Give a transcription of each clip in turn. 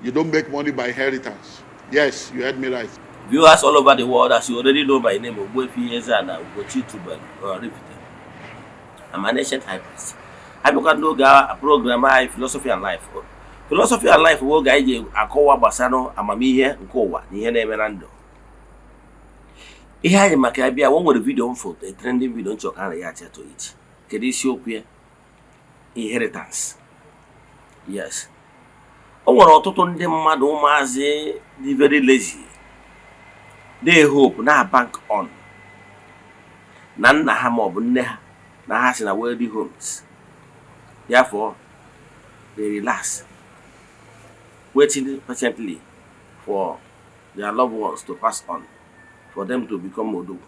You don't make money by inheritance. Yes, you heard me right. Viewers all over the world, as you already know by name, Ogbuefi Ezeana, ugochitubelu, Oraifite. I'm an ancient high priest. I can do a program philosophy and life. Philosophy and life will guide you a kowa basano, amamihe, and kowa, the Emerando. Ihe anyị maka ya bịa nwere video mfo a trending video nchọ ka ya acha to it. Kedu isiokwu ya? Inheritance. Yes. O nwere ọtụtụ ndị mmadụ ụmụazị dị very lazy. They hope na bank on. Na nna ha ma ọ bụ nne ha na ha si na wealthy homes. Therefore, they relax, waiting patiently for their loved ones to pass on, for them to become Odu.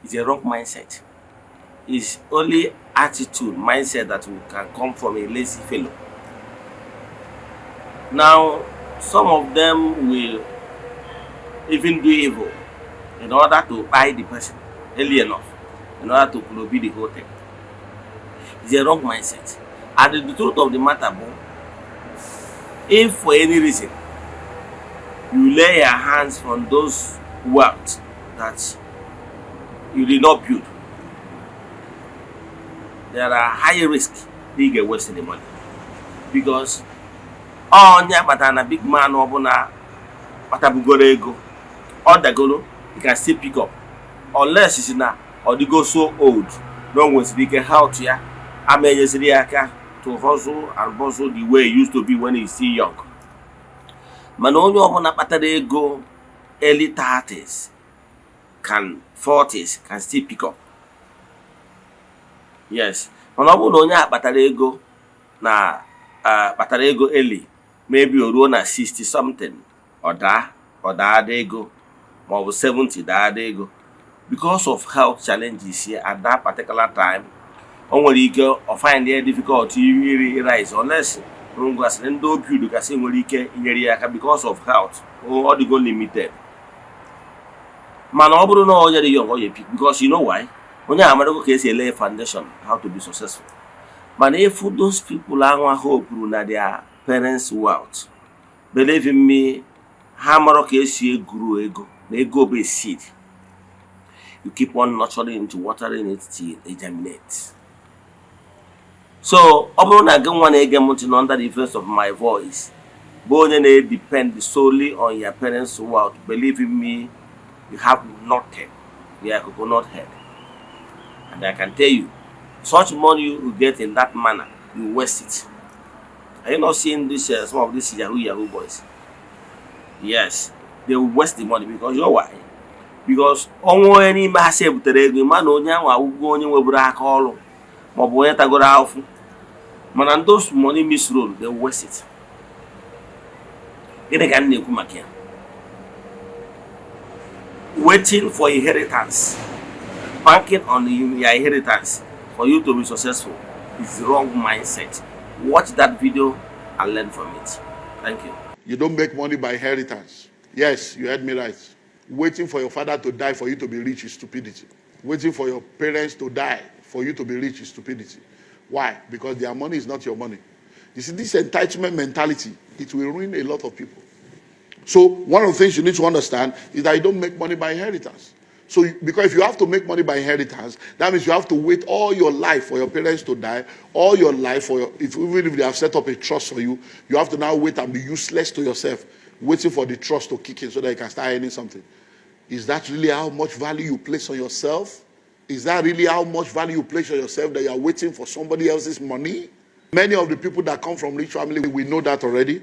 It's a wrong mindset. It's only attitude, mindset that can come from a lazy fellow. Now, some of them will even do evil in order to buy the person early enough, in order to be the whole thing. It's a wrong mindset. And the truth of the matter, if for any reason you lay your hands on those wealth that you did not build, there are high risks that you get wasting the money. Because na big man or ego or you can still pick up. Unless it's na or they go so old, no one speaking how to ya. I mean, to hustle and bustle the way it used to be when he's still young. Man, only when go early 30s, 40s, can still pick up. Yes. Man, only go na go early, maybe you na 60 something, or that they go, or 70 that they go. Because of health challenges here at that particular time, only go or find it difficult to really rise unless because of health or the go limited. Man, no young because you know why? When you are case lay foundation how to be successful. But if those people are hope na their parents' wealth, believe in me, hammer case you grow ego, they go be seed. You keep on nurturing it, watering it till it germinates. So, under the influence of my voice, depend solely on your parents' wealth. Believe in me, you have nothing. You are coconut head. And I can tell you, such money you get in that manner, you waste it. Are you not seeing this some of these Yahoo boys? Yes, they will waste the money because you know why? Because any massive man and those money misroll, they waste it. Waiting for inheritance, banking on your inheritance for you to be successful is the wrong mindset. Watch that video and learn from it. Thank you. You don't make money by inheritance. Yes, you heard me right. Waiting for your father to die for you to be rich is stupidity. Waiting for your parents to die for you to be rich is stupidity. Why? Because their money is not your money. You see, this entitlement mentality, it will ruin a lot of people. So one of the things you need to understand is that you don't make money by inheritance. So because if you have to make money by inheritance, that means you have to wait all your life for your parents to die, all your life for even if they have set up a trust for you, you have to now wait and be useless to yourself, waiting for the trust to kick in so that you can start earning something. Is that really how much value you place on yourself? Is that really how much value you place on yourself, that you are waiting for somebody else's money? Many of the people that come from rich families, we know that already.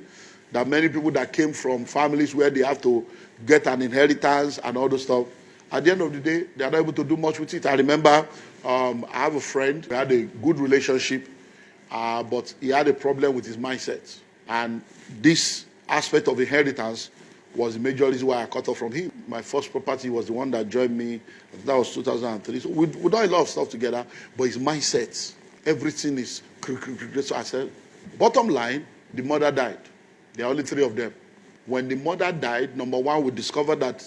That many people that came from families where they have to get an inheritance and all those stuff, at the end of the day, they are not able to do much with it. I remember I have a friend who had a good relationship, but he had a problem with his mindset. And this aspect of inheritance was the major reason why I cut off from him. My first property was the one that joined me. That was 2003. So we done a lot of stuff together, but his mindset, everything is... So I said, bottom line, the mother died. There are only 3 of them. When the mother died, number one, we discovered that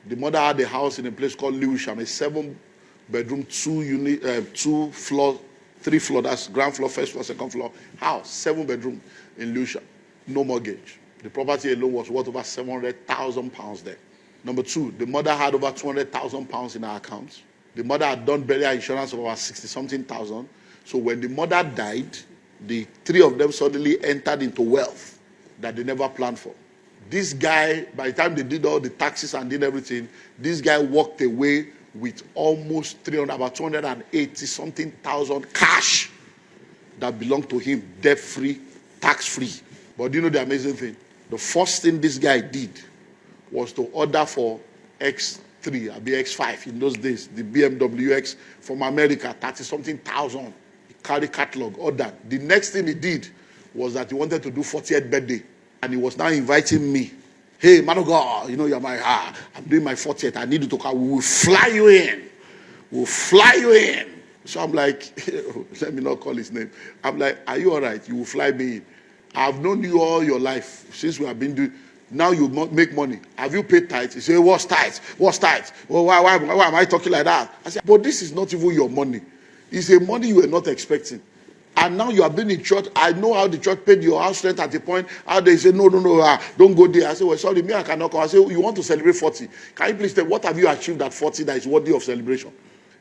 the mother had a house in a place called Lewisham, a 7-bedroom, 2-floor, 3-floor, that's ground floor, first floor, second floor, house, 7 bedroom in Lewisham. no mortgage. The property alone was worth over 700,000 pounds there. Number two, the mother had over 200,000 pounds in her account. The mother had done burial insurance of about 60-something thousand. So when the mother died, the three of them suddenly entered into wealth that they never planned for. This guy, by the time they did all the taxes and did everything, this guy walked away with almost 300, about 280-something thousand cash that belonged to him, debt-free, tax-free. But do you know the amazing thing? The first thing this guy did was to order for X3, I'll be X5 in those days, the BMW X from America, 30-something thousand. He carried catalog, ordered. The next thing he did was that he wanted to do 40th birthday. And he was now inviting me. Hey, man of God, you know, you're I'm doing my 40th. I need you to come. We will fly you in. We'll fly you in. So I'm like, let me not call his name. I'm like, are you all right? You will fly me in. I've known you all your life since we have been doing. Now you make money. Have you paid tithes? He said, what's tithes? What's tithes? Well, why am I talking like that? I said, but this is not even your money. It's a money you were not expecting. And now you have been in church. I know how the church paid your house rent at the point. How they say, no, don't go there. I say, well, sorry, me, I cannot come. I say, you want to celebrate 40. Can you please tell what have you achieved at 40 that is worthy of celebration?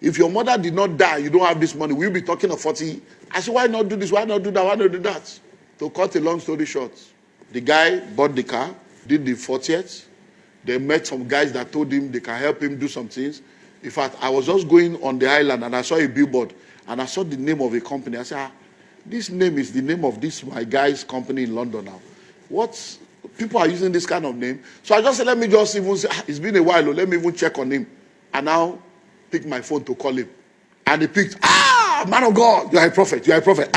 If your mother did not die, you don't have this money. We'll be talking of 40. I said, why not do this? Why not do that? Why not do that? To cut a long story short, the guy bought the car, did the 40th. They met some guys that told him they can help him do some things. In fact, I was just going on the island and I saw a billboard and I saw the name of a company. I said, this name is the name of this my guy's company in London now. What? People are using this kind of name. So I just said, let me just even say, it's been a while, let me even check on him. And now pick my phone to call him. And he picked, man of God, you are a prophet, you are a prophet.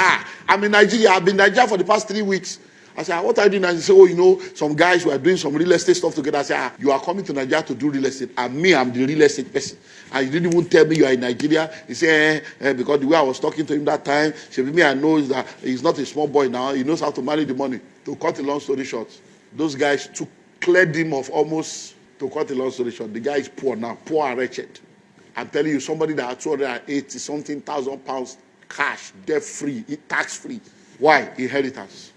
I'm in Nigeria, I've been in Nigeria for the past 3 weeks. I said, what are you doing? And he said, oh, you know, some guys who are doing some real estate stuff together. I said, you are coming to Nigeria to do real estate. And me, I'm the real estate person. And you didn't even tell me you are in Nigeria. He said, because the way I was talking to him that time, me, I know that he's not a small boy now. He knows how to manage the money. To cut a long story short, those guys cleared him of almost, to cut a long story short, the guy is poor now, poor and wretched. I'm telling you, somebody that had 280-something thousand pounds cash, debt-free, tax-free. Why? Inheritance.